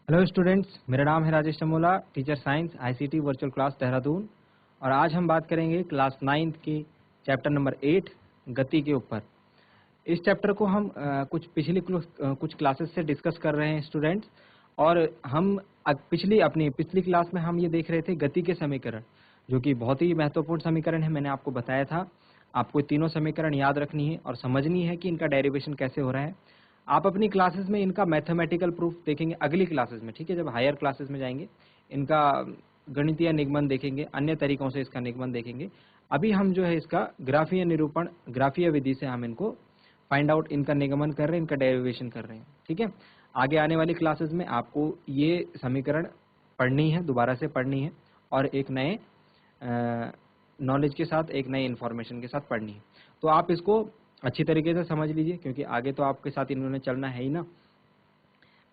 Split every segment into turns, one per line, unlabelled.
Hello students, मेरा नाम है Rajesh Chamola, teacher science ICT virtual class Dehradun. और आज हम बात करेंगे क्लास 9th की चैप्टर नंबर 8 गति के ऊपर। इस चैप्टर को हम कुछ क्लासेस से डिस्कस कर रहे हैं स्टूडेंट्स। और हम पिछली क्लास में हम ये देख रहे थे गति के समीकरण, जो कि बहुत ही महत्वपूर्ण समीकरण है। मैंने आपको बताया था आपको तीनों समीकरण याद रखनी है और समझनी है कि इनका डेरिवेशन कैसे हो रहा है। आप अपनी क्लासेस में इनका मैथमेटिकल प्रूफ देखेंगे अगली क्लासेस में, ठीक है। जब हायर क्लासेस में जाएंगे इनका गणितीय निगमन देखेंगे, अन्य तरीकों से इसका निगमन देखेंगे। अभी हम जो है इसका ग्राफीय निरूपण, ग्राफीय विधि से हम इनको फाइंड आउट, इनका निगमन कर रहे हैं, इनका डेरिवेशन कर रहे हैं, ठीक है। आगे आने वाली क्लासेस में आपको ये समीकरण पढ़नी है, दोबारा से पढ़नी है और एक नए नॉलेज के साथ, एक नए इन्फॉर्मेशन के साथ पढ़नी है। तो आप इसको अच्छी तरीके से समझ लीजिए, क्योंकि आगे तो आपके साथ इन्होंने चलना है ही ना।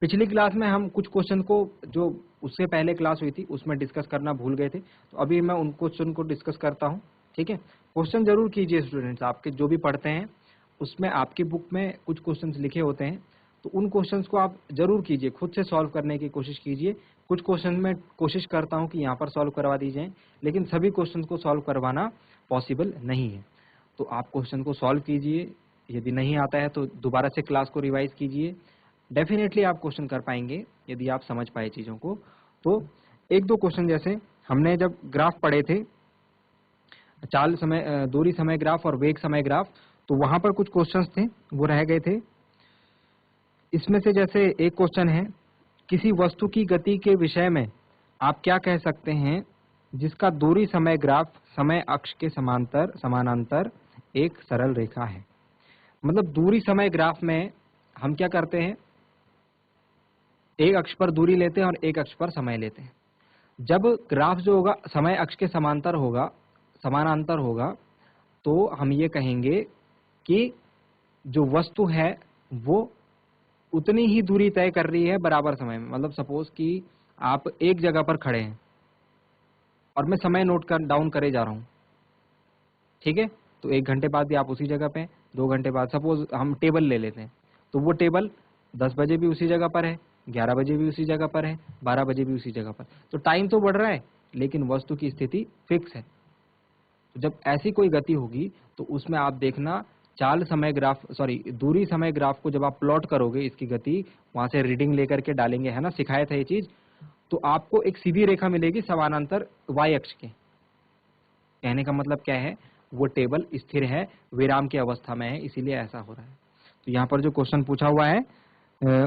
पिछली क्लास में हम कुछ क्वेश्चन को, जो उससे पहले क्लास हुई थी उसमें डिस्कस करना भूल गए थे, तो अभी मैं उन क्वेश्चन को डिस्कस करता हूं, ठीक है। क्वेश्चन जरूर कीजिए स्टूडेंट्स, आपके जो भी पढ़ते हैं उसमें आपकी बुक में कुछ क्वेश्चन लिखे होते हैं, तो उन क्वेश्चंस को आप जरूर कीजिए, खुद से सॉल्व करने की कोशिश कीजिए। कुछ क्वेश्चन में कोशिश करता हूं कि यहाँ पर सॉल्व करवा दी जाए, लेकिन सभी क्वेश्चन को सॉल्व करवाना पॉसिबल नहीं है। तो आप क्वेश्चन को सॉल्व कीजिए, यदि नहीं आता है तो दोबारा से क्लास को रिवाइज कीजिए। डेफिनेटली आप क्वेश्चन कर पाएंगे यदि आप समझ पाए चीजों को। तो एक दो क्वेश्चन, जैसे हमने जब ग्राफ पढ़े थे, दूरी समय ग्राफ और वेग समय ग्राफ, तो वहां पर कुछ क्वेश्चंस थे वो रह गए थे। इसमें से जैसे एक क्वेश्चन है, किसी वस्तु की गति के विषय में आप क्या कह सकते हैं जिसका दूरी समय ग्राफ समय अक्ष के समानांतर एक सरल रेखा है। मतलब दूरी समय ग्राफ में हम क्या करते हैं, एक अक्ष पर दूरी लेते हैं और एक अक्ष पर समय लेते हैं। जब ग्राफ जो होगा समय अक्ष के समानांतर होगा, तो हम ये कहेंगे कि जो वस्तु है वो उतनी ही दूरी तय कर रही है बराबर समय में। मतलब सपोज कि आप एक जगह पर खड़े हैं और मैं समय डाउन करे जा रहा हूं, ठीक है। तो 1 घंटे बाद भी आप उसी जगह पे हैं, 2 घंटे बाद सपोज हम टेबल ले लेते हैं, तो वो टेबल 10 बजे भी उसी जगह पर है, 11 बजे भी उसी जगह पर है, 12 बजे भी उसी जगह पर। तो टाइम तो बढ़ रहा है लेकिन वस्तु की स्थिति फिक्स है। तो जब ऐसी कोई गति होगी तो उसमें आप देखना, दूरी समय ग्राफ को जब आप प्लॉट करोगे, इसकी गति वहां से रीडिंग लेकर के डालेंगे, है ना, सिखाया था ये चीज, तो आपको एक सीधी रेखा मिलेगी समानांतर y अक्ष के। कहने का मतलब क्या है, वो टेबल स्थिर है, विराम की अवस्था में है, इसीलिए ऐसा हो रहा है। तो यहाँ पर जो क्वेश्चन पूछा हुआ है,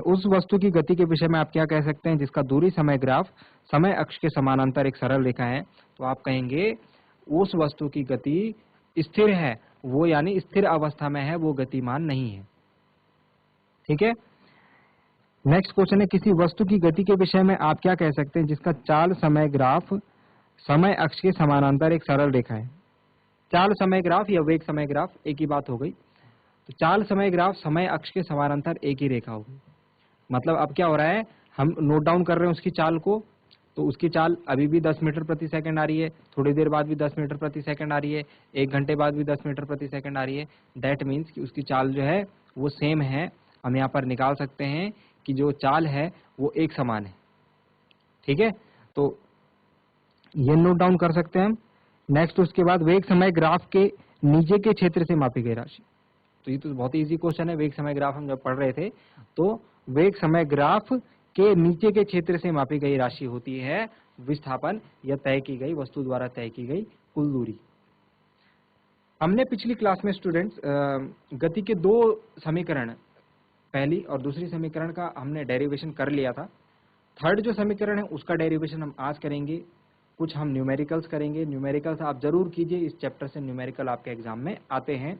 उस वस्तु की गति के विषय में आप क्या कह सकते हैं जिसका दूरी समय ग्राफ समय अक्ष के समानांतर एक सरल रेखा है। तो आप कहेंगे उस वस्तु की गति स्थिर है, वो यानी स्थिर अवस्था में है, वो गतिमान नहीं है, ठीक है। नेक्स्ट क्वेश्चन है, किसी वस्तु की गति के विषय में आप क्या कह सकते हैं जिसका चाल समय ग्राफ समय अक्ष के समानांतर एक सरल रेखा है। चाल समय ग्राफ या वेग समय ग्राफ एक ही बात हो गई। तो चाल समय ग्राफ समय अक्ष के समानांतर एक ही रेखा होगी। मतलब अब क्या हो रहा है, हम नोट डाउन कर रहे हैं उसकी चाल को, तो उसकी चाल अभी भी 10 मीटर प्रति सेकंड आ रही है, थोड़ी देर बाद भी 10 मीटर प्रति सेकंड आ रही है, 1 घंटे बाद भी 10 मीटर प्रति सेकंड आ रही है। दैट मीन्स कि उसकी चाल जो है वो सेम है। हम यहाँ पर निकाल सकते हैं कि जो चाल है वो एक समान है, ठीक है। तो ये नोट डाउन कर सकते हैं हम। नेक्स्ट उसके बाद वेग समय ग्राफ के नीचे के क्षेत्र से मापी गई राशि। तो ये तो बहुत ही इजी क्वेश्चन है। वेग समय ग्राफ हम जब पढ़ रहे थे, तो वेग समय ग्राफ के नीचे के क्षेत्र से मापी गई राशि होती है विस्थापन या तय की गई, वस्तु द्वारा तय की गई कुल दूरी। हमने पिछली क्लास में स्टूडेंट्स गति के दो समीकरण, पहली और दूसरी समीकरण का हमने डेरिवेशन कर लिया था। थर्ड जो समीकरण है उसका डेरिवेशन हम आज करेंगे। कुछ हम न्यूमेरिकल्स करेंगे। न्यूमेरिकल्स आप जरूर कीजिए, इस चैप्टर से न्यूमेरिकल आपके एग्जाम में आते हैं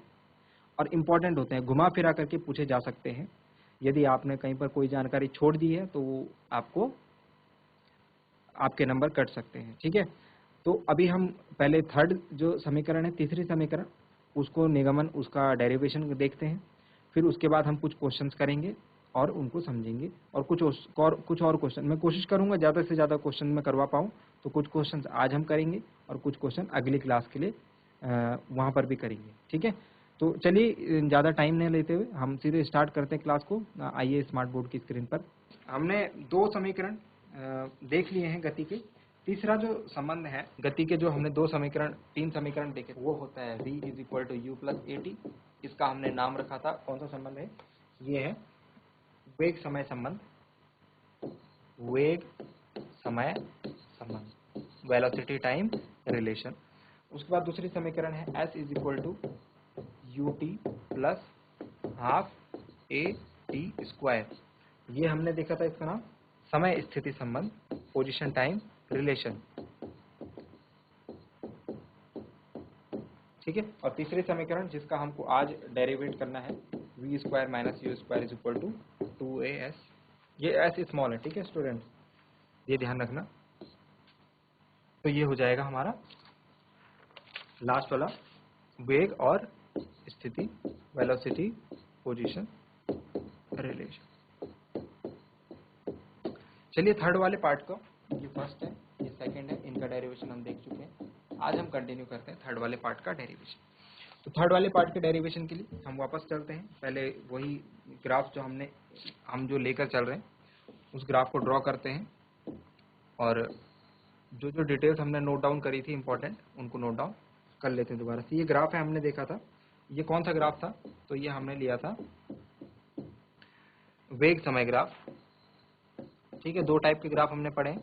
और इम्पोर्टेंट होते हैं, घुमा फिरा करके पूछे जा सकते हैं। यदि आपने कहीं पर कोई जानकारी छोड़ दी है तो वो आपको, आपके नंबर कट सकते हैं, ठीक है। तो अभी हम पहले थर्ड जो समीकरण है, तीसरी समीकरण, उसको निगमन, उसका डेरिवेशन देखते हैं। फिर उसके बाद हम कुछ क्वेश्चंस करेंगे और उनको समझेंगे, और कुछ और क्वेश्चन मैं कोशिश करूंगा ज़्यादा से ज़्यादा क्वेश्चन में करवा पाऊँ। तो कुछ क्वेश्चंस आज हम करेंगे और कुछ क्वेश्चन अगली क्लास के लिए वहाँ पर भी करेंगे, ठीक है। तो चलिए ज़्यादा टाइम नहीं लेते हुए हम सीधे स्टार्ट करते हैं क्लास को। आइए स्मार्ट बोर्ड की स्क्रीन पर। हमने दो समीकरण देख लिए हैं गति के। तीसरा जो संबंध है गति के, जो हमने तीन समीकरण देखे, वो होता है v is equal to u plus a t. इसका हमने नाम रखा था, कौन सा संबंध है? ये है वेग समय संबंध, वेग समय संबंध, वेलोसिटी टाइम रिलेशन। उसके बाद दूसरी समीकरण है s is equal to u t plus half a t square. ये हमने देखा था, इसका नाम समय स्थिति संबंध, पोजीशन टाइम रिलेशन। ठीक है। और तीसरी समीकरण जिसका हमको आज डेरिवेट करना है, v square minus u square is equal to 2as। ये एस स्मॉल है, ठीक है स्टूडेंट, ये ध्यान रखना। तो ये हो जाएगा हमारा लास्ट वाला, वेग और स्थिति, वेलोसिटी पोजीशन रिलेशन। चलिए थर्ड वाले पार्ट का, ये फर्स्ट है, ये सेकंड है, इनका डेरिवेशन हम देख चुके हैं। आज हम कंटिन्यू करते हैं थर्ड वाले पार्ट का डेरिवेशन। तो थर्ड वाले पार्ट के डेरिवेशन के लिए हम वापस चलते हैं। पहले वही ग्राफ जो हम जो लेकर चल रहे हैं उस ग्राफ को ड्रॉ करते हैं, और जो जो डिटेल्स हमने नोट डाउन करी थी इंपॉर्टेंट, उनको नोट डाउन कर लेते हैं दोबारा से। ये ग्राफ है, हमने देखा था, ये कौन सा ग्राफ था? तो ये हमने लिया था वेग समय ग्राफ। ठीक है, दो टाइप के ग्राफ हमने पढ़े,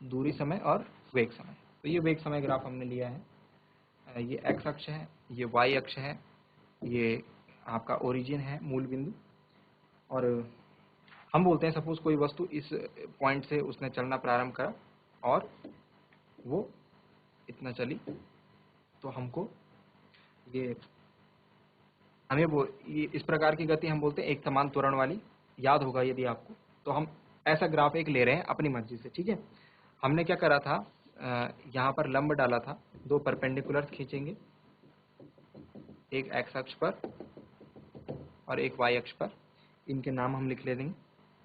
दूरी समय और वेग समय। तो ये वेग समय ग्राफ हमने लिया है। ये एक्स अक्ष है, ये वाई अक्ष है, ये आपका ओरिजिन है, मूल बिंदु। और हम बोलते हैं सपोज कोई वस्तु इस पॉइंट से उसने चलना प्रारंभ करा और वो इतना चली, तो हमको ये इस प्रकार की गति हम बोलते हैं एक समान त्वरण वाली। याद होगा यदि आपको। तो हम ऐसा ग्राफ एक ले रहे हैं अपनी मर्जी से। ठीक है, हमने क्या करा था, यहाँ पर लंब डाला था, दो परपेंडिकुलर खींचेंगे, एक एक्स अक्ष पर और एक वाई अक्ष पर। इनके नाम हम लिख ले देंगे।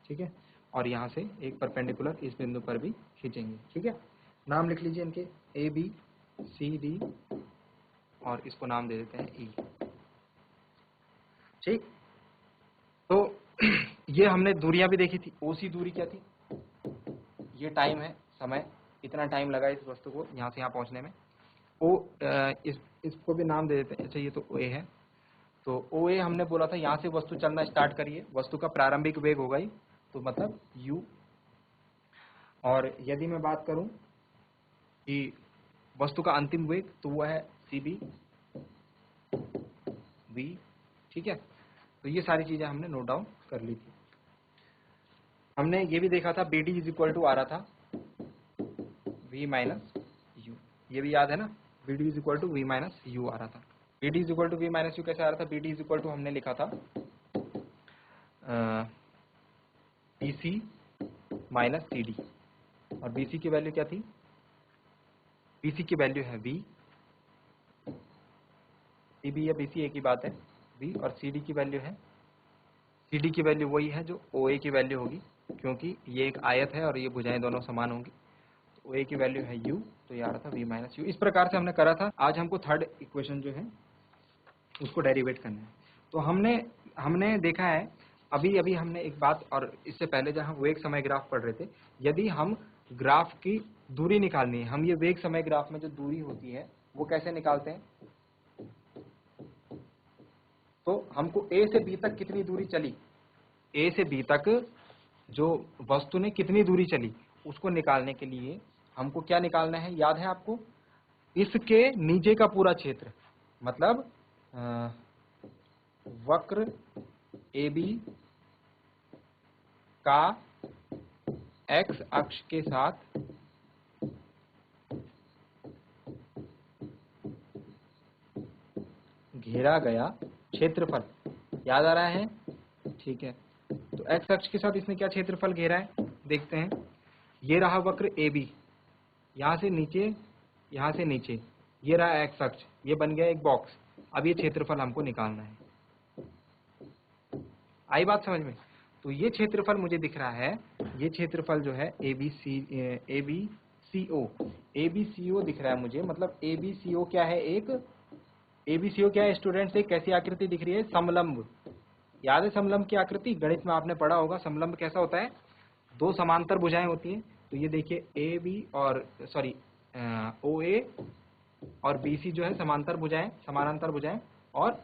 ठीक है, और यहाँ से एक परपेंडिकुलर इस बिंदु पर भी खींचेंगे। ठीक है, नाम लिख लीजिए इनके, ए बी सी डी, और इसको नाम दे देते हैं ई। ठीक, तो ये हमने दूरियां भी देखी थी। ओसी दूरी क्या थी? ये टाइम है, समय, इतना टाइम लगा इस वस्तु को यहाँ से यहाँ पहुँचने में। इसको भी नाम दे देते हैं। अच्छा, ये तो ओ ए है, तो ओ ए हमने बोला था यहाँ से वस्तु चलना स्टार्ट करिए, वस्तु का प्रारंभिक वेग होगा ही, तो मतलब u। और यदि मैं बात करूं कि वस्तु का अंतिम वेग, तो वो है सी बी वी। ठीक है, तो ये सारी चीजें हमने नोट डाउन कर ली थी। हमने ये भी देखा था B D is equal to आ रहा था v माइनस यू, ये भी याद है ना, B D is equal to V minus U आ रहा था। B D is equal to V minus U कैसे आ रहा था? B D is equal to हमने लिखा था B C minus C D, और बी सी की वैल्यू क्या थी? बी सी की वैल्यू है v, सी बी या बी सी एक ही बात है, v, और सी डी की वैल्यू है, सी डी की वैल्यू वही है जो ओ ए की वैल्यू होगी, क्योंकि ये एक आयत है और ये भुजाएं दोनों समान होंगी। तो ओ ए की वैल्यू है u, तो ये आ रहा था v माइनस यू। इस प्रकार से हमने करा था। आज हमको थर्ड इक्वेशन जो है उसको डेरिवेट करना है। तो हमने देखा है, अभी हमने एक बात, और इससे पहले जब हम वेग समय ग्राफ पढ़ रहे थे, यदि हम ग्राफ की दूरी निकालनी है, हम ये वेग समय ग्राफ में जो दूरी होती है वो कैसे निकालते हैं? तो हमको ए से बी तक कितनी दूरी चली, ए से बी तक जो वस्तु ने कितनी दूरी चली, उसको निकालने के लिए हमको क्या निकालना है, याद है आपको? इसके नीचे का पूरा क्षेत्र, मतलब वक्र ए बी का एक्स अक्ष के साथ घेरा गया क्षेत्रफल। याद आ रहा है? ठीक है, तो एक्स अक्ष के साथ इसने क्या क्षेत्रफल घेरा है, देखते हैं। ये रहा वक्र ए बी, यहाँ से नीचे, ये रहा एक्स अक्ष, ये बन गया एक बॉक्स। अब ये क्षेत्रफल हमको निकालना है। आई बात समझ में? तो ये क्षेत्रफल मुझे दिख रहा है, ये क्षेत्रफल जो है ए बी सी ओ दिख रहा है मुझे। मतलब ए बी सी ओ क्या है? एक ए बी सी ओ क्या है स्टूडेंट्स? एक कैसी आकृति दिख रही है? समलंब। याद है समलंब की आकृति, गणित में आपने पढ़ा होगा समलंब कैसा होता है, दो समांतर भुजाएं होती हैं। तो ये देखिए ए बी और सॉरी ओ ए और बी सी जो है समांतर भुजाएं, समानांतर भुजाएं, और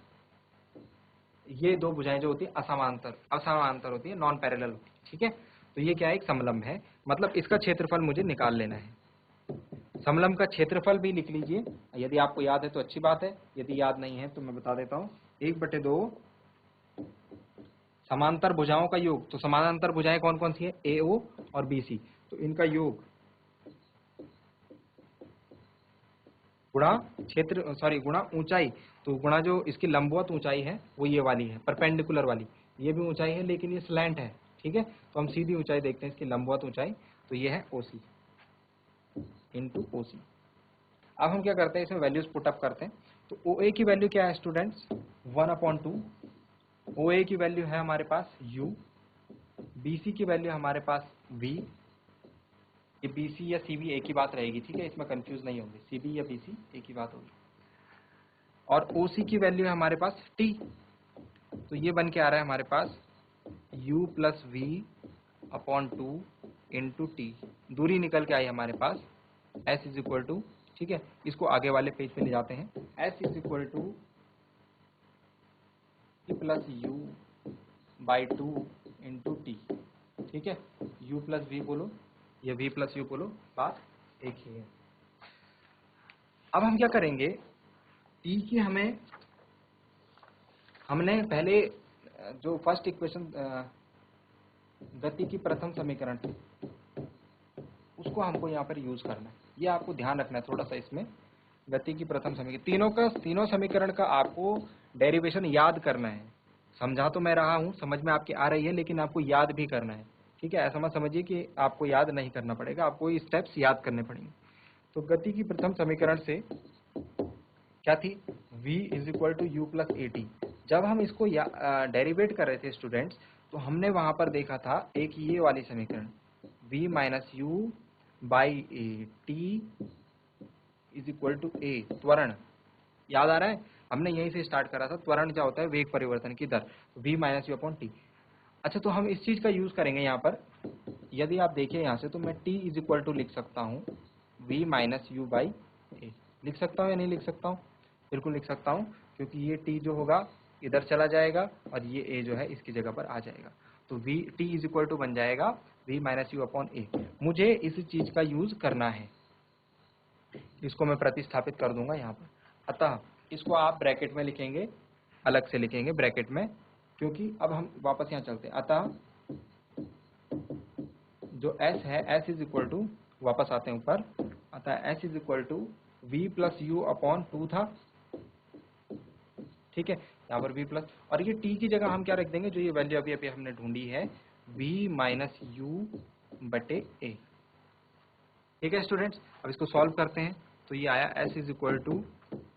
ये दो भुजाएं जो होती है असमांतर होती है, नॉन पैरेलल होती है। ठीक है, तो ये क्या है, एक समलंब है, मतलब इसका क्षेत्रफल मुझे निकाल लेना है। समलंब का क्षेत्रफल भी लिख लीजिए, यदि आपको याद है तो अच्छी बात है, यदि याद नहीं है तो मैं बता देता हूँ। 1/2 समांतर भुजाओं का योग, तो समानांतर भुजाएं कौन कौन सी है, ए ओ और बी सी, तो इनका योग गुणा क्षेत्र गुणा ऊंचाई, तो गुणा जो इसकी लंबवत ऊंचाई है वो ये वाली है, परपेंडिकुलर वाली, ये भी ऊंचाई है लेकिन ये स्लैंट है। ठीक है, तो हम सीधी ऊंचाई देखते हैं इसकी लंबवत ऊंचाई, तो ये है ओसी इंटू ओसी। अब हम क्या करते हैं, इसमें वैल्यूज पुट अप करते हैं। तो ओ ए की वैल्यू क्या है स्टूडेंट्स, 1/2। ओ ए की वैल्यू है हमारे पास u, बी सी की वैल्यू हमारे पास v, ये बी सी या सी बी एक ही बात रहेगी, ठीक है, इसमें कंफ्यूज नहीं होगी, सी बी या बी सी एक ही बात होगी। और ओ सी की वैल्यू है हमारे पास t, तो ये बन के आ रहा है हमारे पास u plus v upon 2 into t, दूरी निकल के आई हमारे पास s इज इक्वल टू, ठीक है, इसको आगे वाले पेज पे ले जाते हैं, s is equal two plus you by 2 into T. ठीक है, u प्लस वी बोलो या v प्लस यू बोलो, बात एक ही है। अब हम क्या करेंगे, t की हमने पहले जो फर्स्ट इक्वेशन गति की प्रथम समीकरण थी उसको हमको यहाँ पर यूज करना है, ये आपको ध्यान रखना है थोड़ा सा। इसमें गति की प्रथम समीकरण, तीनों समीकरण का आपको डेरिवेशन याद करना है। समझा तो मैं रहा हूँ, समझ में आपकी आ रही है, लेकिन आपको याद भी करना है। ठीक है, ऐसा मत समझिए कि आपको याद नहीं करना पड़ेगा, आपको ये स्टेप्स याद करने पड़ेंगे। तो गति की प्रथम समीकरण से क्या थी, v is equal to u plus a t. जब हम इसको डेरिवेट कर रहे थे स्टूडेंट्स, तो हमने वहां पर देखा था एक ये वाली समीकरण v minus U by A T is equal to A, त्वरण, याद आ रहा है, हमने यहीं से स्टार्ट करा था। त्वरण क्या होता है, वेग परिवर्तन की दर, v minus u upon T. अच्छा, तो हम इस चीज का यूज करेंगे यहाँ पर, यदि आप देखिए यहाँ से, तो मैं t इज इक्वल टू लिख सकता हूँ v माइनस यू बाई ए, लिख सकता हूँ या नहीं लिख सकता हूँ, बिल्कुल लिख सकता हूँ, क्योंकि ये t जो होगा इधर चला जाएगा और ये a जो है इसकी जगह पर आ जाएगा, तो v t is equal to बन जाएगा v minus u upon a. मुझे इस चीज का यूज करना है, इसको मैं प्रतिस्थापित कर दूंगा यहाँ पर। अतः इसको आप ब्रैकेट में लिखेंगे, अलग से लिखेंगे ब्रैकेट में, क्योंकि अब हम वापस यहाँ चलते हैं। अतः जो s है, s इज इक्वल टू, वापस आते हैं ऊपर, अतः s is equal to v plus u upon 2 था। ठीक है, यहाँ पर v प्लस, और ये t की जगह हम क्या रख देंगे, जो ये वैल्यू अभी अभी हमने ढूंढी है, v माइनस यू बटे ए। ठीक है स्टूडेंट्स, अब इसको सॉल्व करते हैं, तो ये आया s is equal to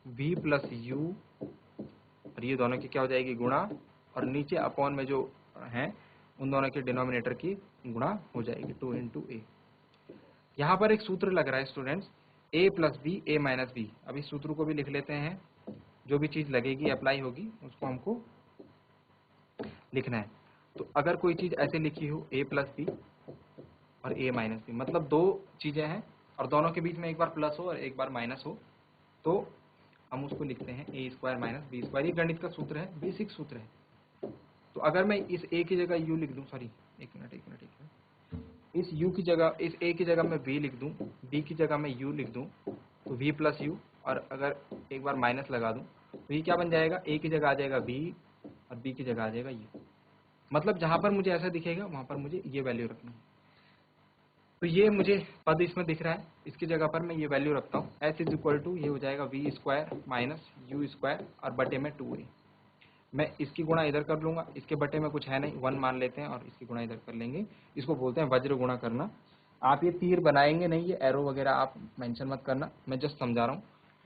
v plus u, और ये दोनों की क्या हो जाएगी, गुणा, और नीचे अपॉन में जो है उन दोनों के डिनोमिनेटर की गुणा हो जाएगी, 2 इंटू ए। यहाँ पर एक सूत्र लग रहा है students, a plus b a minus b. अब इस सूत्र को भी लिख लेते हैं, जो भी चीज लगेगी अप्लाई होगी उसको हमको लिखना है। तो अगर कोई चीज ऐसे लिखी हो a प्लस बी और a माइनस बी, मतलब दो चीजें हैं और दोनों के बीच में एक बार प्लस हो और एक बार माइनस हो, तो हम उसको लिखते हैं a square minus b square. ये गणित का सूत्र है, बेसिक सूत्र है। तो अगर मैं इस a की जगह u लिख दूं, सॉरी एक मिनट, इस u की जगह, इस a की जगह मैं v लिख दूं, b की जगह मैं u लिख दूं, तो v प्लस यू, और अगर एक बार माइनस लगा दूं तो ये क्या बन जाएगा, a की जगह आ जाएगा v और b की जगह आ जाएगा u। मतलब जहां पर मुझे ऐसा दिखेगा वहां पर मुझे ये वैल्यू रखनी है। तो ये मुझे पद इसमें दिख रहा है, इसकी जगह पर मैं ये वैल्यू रखता हूँ, s इज इक्वल टू, ये हो जाएगा v square minus u square और बटे में 2a। मैं इसकी गुणा इधर कर लूंगा, इसके बटे में कुछ है नहीं, 1 मान लेते हैं और इसकी गुणा इधर कर लेंगे। इसको बोलते हैं वज्र गुणा करना। आप ये तीर बनाएंगे नहीं, ये एरो वगैरह आप मेंशन मत करना, मैं जस्ट समझा रहा हूँ।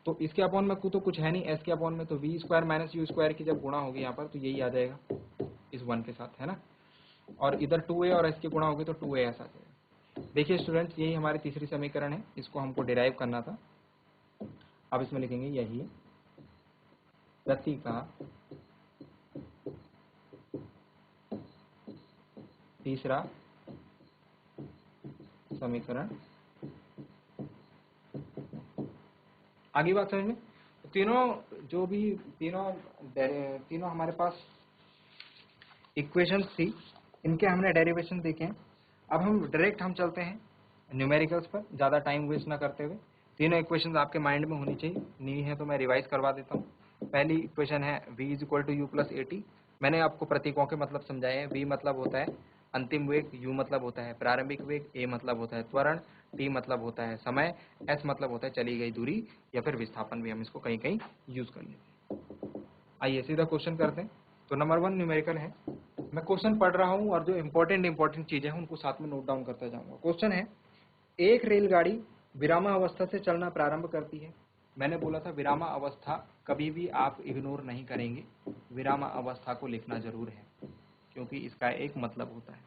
तो इसके अपॉन में तो कुछ है नहीं, एस के अपॉन में, तो v square minus u square की जब गुणा होगी यहाँ पर, तो यही आ जाएगा इस 1 के साथ, है ना, और इधर 2a और एस की गुणा होगी तो 2a ऐसा आ जाएगा। देखिए स्टूडेंट्स, यही हमारी तीसरी समीकरण है, इसको हमको डिराइव करना था। अब इसमें लिखेंगे यही गति का तीसरा समीकरण। आगे बात समझ में? तीनों जो भी तीनों हमारे पास इक्वेशंस थी, इनके हमने डेरिवेशन देखे हैं। अब हम डायरेक्ट चलते हैं न्यूमेरिकल्स पर, ज़्यादा टाइम वेस्ट ना करते हुए। तीनों इक्वेशंस आपके माइंड में होनी चाहिए, नहीं है तो मैं रिवाइज करवा देता हूँ। पहली इक्वेशन है v is equal to u plus a t. मैंने आपको प्रतीकों के मतलब समझाए हैं। v मतलब होता है अंतिम वेग, u मतलब होता है प्रारंभिक वेग, a मतलब होता है त्वरण, t मतलब होता है समय, s मतलब होता है चली गई दूरी या फिर विस्थापन, भी हम इसको कहीं कहीं यूज कर लेते हैं। आइए सीधा क्वेश्चन करते हैं। तो नंबर 1 न्यूमेरिकल है। मैं क्वेश्चन पढ़ रहा हूँ और जो इंपॉर्टेंट चीजें हैं उनको साथ में नोट डाउन करता जाऊंगा। क्वेश्चन है, एक रेलगाड़ी विरामावस्था से चलना प्रारंभ करती है। मैंने बोला था विरामावस्था कभी भी आप इग्नोर नहीं करेंगे, विरामावस्था को लिखना जरूर है क्योंकि इसका एक मतलब होता है।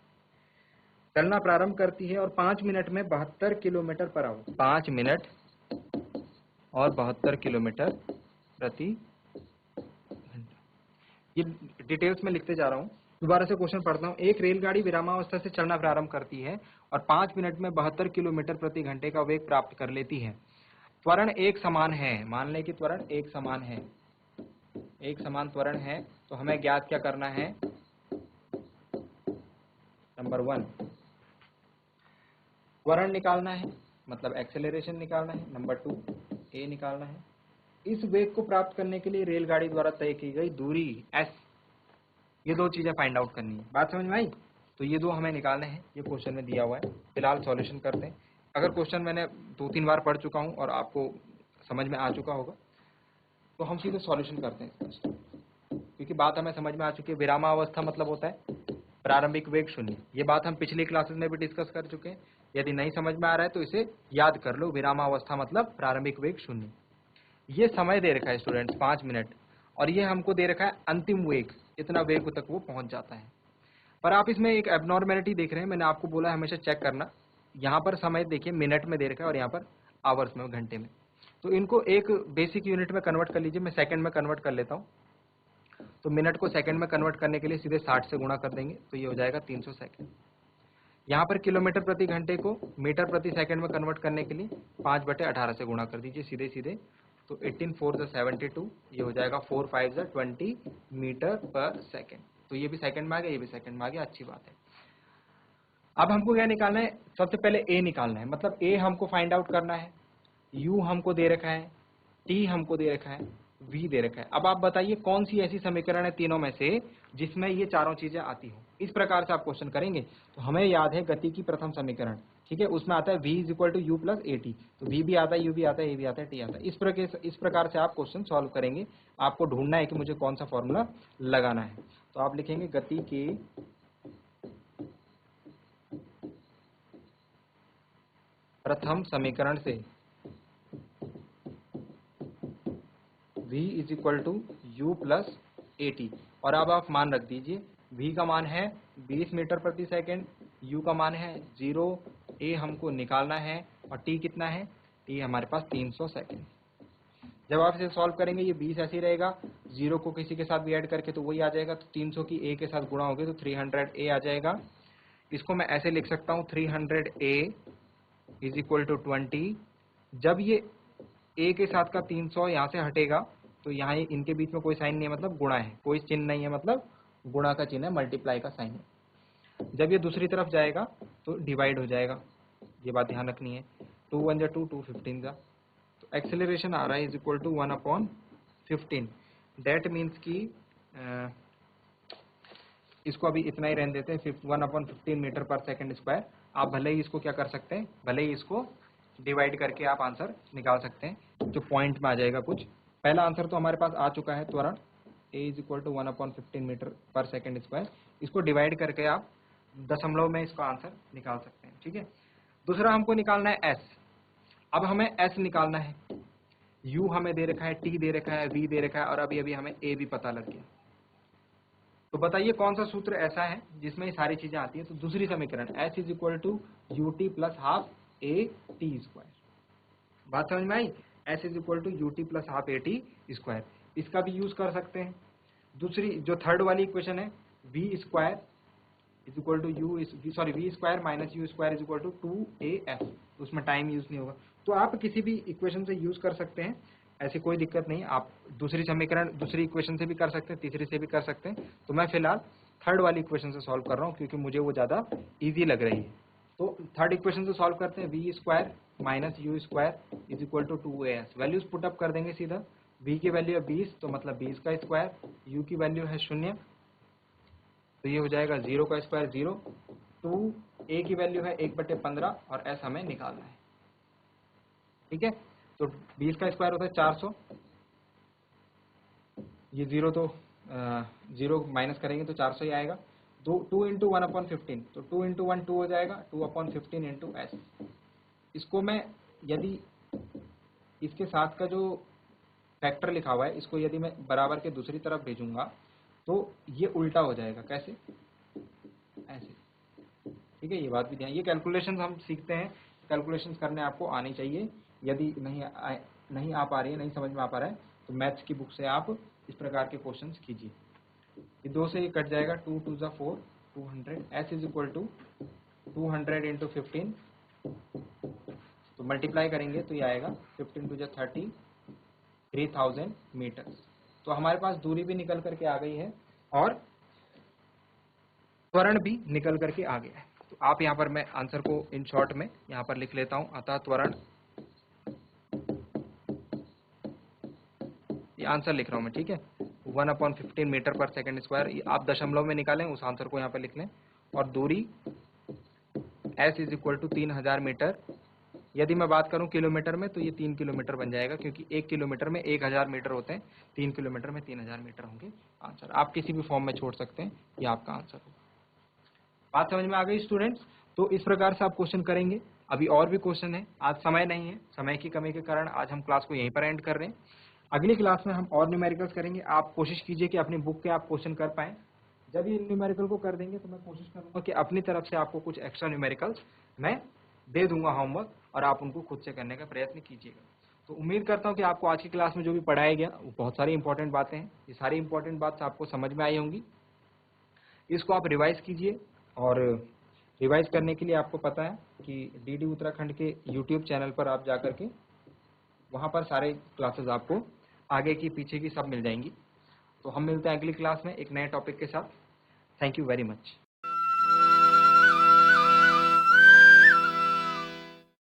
चलना प्रारंभ करती है और 5 मिनट में 72 किलोमीटर पर आवर, 5 मिनट और 72 किलोमीटर प्रति घंटा। ये डिटेल्स में लिखते जा रहा हूँ। दोबारा से क्वेश्चन पढ़ता हूँ। एक रेलगाड़ी विरामावस्था से चलना प्रारंभ करती है और 5 मिनट में 72 किलोमीटर प्रति घंटे का वेग प्राप्त कर लेती है। त्वरण एक समान है, मान लें कि त्वरण एक समान है, एक समान त्वरण है, तो हमें ज्ञात क्या करना है? नंबर 1 त्वरण निकालना है, मतलब एक्सेलरेशन निकालना है। नंबर 2 ए निकालना है। इस वेग को प्राप्त करने के लिए रेलगाड़ी द्वारा तय की गई दूरी एस, ये दो चीजें फाइंड आउट करनी है। बात समझ में आई? तो ये दो हमें निकालने हैं, ये क्वेश्चन में दिया हुआ है। फिलहाल सॉल्यूशन करते हैं। अगर क्वेश्चन मैंने 2-3 बार पढ़ चुका हूं और आपको समझ में आ चुका होगा तो हम सीधे सॉल्यूशन करते हैं इसका, क्योंकि बात हमें समझ में आ चुकी है। विरामावस्था मतलब होता है प्रारंभिक वेग 0। ये बात हम पिछली क्लासेस में भी डिस्कस कर चुके हैं। यदि नहीं समझ में आ रहा है तो इसे याद कर लो, विरामावस्था मतलब प्रारंभिक वेग 0। ये समय दे रखा है स्टूडेंट्स 5 मिनट, और ये हमको दे रखा है अंतिम वेग, इतना वेग तक वो पहुंच जाता है। पर आप इसमें एक एबनॉर्मेलिटी देख रहे हैं, मैंने आपको बोला है हमेशा चेक करना। यहाँ पर समय देखिए मिनट में दे रखा है और यहाँ पर आवर्स में, घंटे में। तो इनको एक बेसिक यूनिट में कन्वर्ट कर लीजिए। मैं सेकंड में कन्वर्ट कर लेता हूँ। तो मिनट को सेकंड में कन्वर्ट करने के लिए सीधे 60 से गुणा कर देंगे, तो ये हो जाएगा 300 सेकंड। यहाँ पर किलोमीटर प्रति घंटे को मीटर प्रति सेकंड में कन्वर्ट करने के लिए 5/18 से गुणा कर दीजिए सीधे सीधे। तो 18 4 72, ये हो जाएगा 4 5 20 मीटर पर सेकंड। तो ये भी सेकंड में आ गया, ये भी सेकंड में आ गया, अच्छी बात है। अब हमको क्या निकालना है? सबसे पहले ए निकालना है, मतलब ए हमको फाइंड आउट करना है। यू हमको दे रखा है, टी हमको दे रखा है, वी दे रखा है। अब आप बताइए कौन सी ऐसी समीकरण है तीनों में से जिसमें ये चारों चीजें आती हो। इस प्रकार से आप क्वेश्चन करेंगे। तो हमें याद है गति की प्रथम समीकरण, ठीक है, उसमें आता है v is equal to u plus a t. तो v भी आता है, u भी आता है, a भी आता है, t आता है। इस प्रकार से आप क्वेश्चन सॉल्व करेंगे। आपको ढूंढना है कि मुझे कौन सा फॉर्मूला लगाना है। तो आप लिखेंगे गति के प्रथम समीकरण से v is equal to u plus a t. और अब आप मान रख दीजिए, v का मान है 20 मीटर प्रति सेकंड, u का मान है 0, a हमको निकालना है, और t कितना है? t हमारे पास 300 सेकंड। जब आप इसे सॉल्व करेंगे ये 20 ऐसे ही रहेगा, 0 को किसी के साथ भी ऐड करके तो वही आ जाएगा। तो 300 की a के साथ गुणा होगी तो 300a आ जाएगा। इसको मैं ऐसे लिख सकता हूँ 300a इज इक्वल टू 20। जब ये a के साथ का 300 यहाँ से हटेगा तो यहाँ इनके बीच में कोई साइन नहीं है, मतलब गुणा है, कोई चिन्ह नहीं है, मतलब गुणा का चिन्ह है, मल्टीप्लाई का साइन है। जब ये दूसरी तरफ जाएगा तो डिवाइड हो जाएगा, ये बात ध्यान रखनी है। 2 1 जा 2, 2 15 जा। तो एक्सेलरेशन आ रहा है is equal to 1/15। That means की इसको अभी इतना ही रहने देते हैं, 1/15 मीटर पर सेकंड स्क्वायर। आप भले ही इसको क्या कर सकते हैं, भले ही इसको डिवाइड करके आप आंसर निकाल सकते हैं, जो पॉइंट में आ जाएगा कुछ। पहला आंसर तो हमारे पास आ चुका है, त्वरण a is equal to 1/15 metre per second square. इसको डिवाइड करके आप दशमलव में इसका आंसर निकाल सकते हैं, ठीक है। दूसरा हमको निकालना है s। अब हमें s निकालना है। u हमें दे रखा है, t दे रखा है, v दे रखा है, और अभी अभी हमें a भी पता लग गया। तो बताइए कौन सा सूत्र ऐसा है जिसमें ये सारी चीजें आती हैं। तो दूसरी समीकरण s is equal to u t plus half a t square. बात समझ में आई? s is equal to u t plus half a t square, इसका भी यूज कर सकते हैं। दूसरी जो थर्ड वाली इक्वेशन है v square is equal to u sorry v square minus u square is equal to 2AF, उसमें टाइम यूज नहीं होगा। तो आप किसी भी इक्वेशन से यूज कर सकते हैं, ऐसी कोई दिक्कत नहीं। आप दूसरी समीकरण दूसरी इक्वेशन से भी कर सकते हैं, तीसरी से भी कर सकते हैं। तो मैं फिलहाल थर्ड वाली इक्वेशन से सॉल्व कर रहा हूँ क्योंकि मुझे वो ज़्यादा ईजी लग रही है। तो थर्ड इक्वेशन से सॉल्व करते हैं, v square minus u square is equal to 2AS। Values put up कर देंगे सीधा। v की वैल्यू है 20, तो मतलब 20 का स्क्वायर, u की वैल्यू है 0, तो ये हो जाएगा 0 का स्क्वायर 0, 2a की वैल्यू है 1/15 और s हमें निकालना है। ठीक है, तो 20 का स्क्वायर होता है 400, ये 0 तो 0 माइनस करेंगे तो 400 ही आएगा। 2 इंटू 1/15, तो 2 इंटू 1 2 हो जाएगा, 2/15 इंटू s। इसको मैं यदि इसके साथ का जो फैक्टर लिखा हुआ है, इसको यदि मैं बराबर के दूसरी तरफ भेजूंगा तो ये उल्टा हो जाएगा। कैसे? ऐसे। ठीक है, ये बात भी ध्यान, ये कैलकुलेशंस हम सीखते हैं, कैलकुलेशंस करने आपको आनी चाहिए। यदि नहीं आ पा रही है, नहीं समझ में आ पा रहा है, तो मैथ्स की बुक से आप इस प्रकार के क्वेश्चंस कीजिए। ये 2 से ये कट जाएगा, 2 2 ज़ा 4, 200, s is equal to 200 into 15, तो मल्टीप्लाई करेंगे तो ये आएगा 15 2 ज़ा 30, 3000 मीटर्स। तो हमारे पास दूरी भी निकल करके आ गई है और त्वरण भी निकल करके आ गया है। तो आप यहाँ पर, मैं आंसर को इन शॉर्ट में यहाँ पर लिख लेता हूँ। अतः त्वरण, ये आंसर लिख रहा हूँ मैं, ठीक है, 1/15 मीटर पर सेकंड स्क्वायर। आप दशमलव में निकालें, उस आंसर को यहाँ पर लिख लें। और दूरी s is equal to 3000 metre. यदि मैं बात करूं किलोमीटर में तो ये 3 किलोमीटर बन जाएगा, क्योंकि 1 किलोमीटर में 1000 मीटर होते हैं, 3 किलोमीटर में 3000 मीटर होंगे। आंसर आप किसी भी फॉर्म में छोड़ सकते हैं, ये आपका आंसर होगा। बात समझ में आ गई स्टूडेंट्स? तो इस प्रकार से आप क्वेश्चन करेंगे। अभी और भी क्वेश्चन है, आज समय नहीं है, समय की कमी के कारण आज हम क्लास को यहीं पर एंड कर रहे हैं। अगली क्लास में हम और न्यूमेरिकल्स करेंगे। आप कोशिश कीजिए कि अपनी बुक के आप क्वेश्चन कर पाएं। जब ये न्यूमेरिकल को कर देंगे तो मैं कोशिश करूंगा कि अपनी तरफ से आपको कुछ एक्स्ट्रा न्यूमेरिकल्स मैं दे दूंगा होमवर्क, और आप उनको खुद से करने का प्रयत्न कीजिएगा। तो उम्मीद करता हूं कि आपको आज की क्लास में जो भी पढ़ाया गया वो बहुत सारी इंपॉर्टेंट बातें हैं, ये सारी इंपॉर्टेंट बात आपको समझ में आई होंगी। इसको आप रिवाइज कीजिए, और रिवाइज करने के लिए आपको पता है कि डीडी उत्तराखंड के यूट्यूब चैनल पर आप जाकर के वहाँ पर सारे क्लासेस आपको आगे की पीछे की सब मिल जाएंगी। तो हम मिलते हैं अगली क्लास में एक नए टॉपिक के साथ। Thank you very much.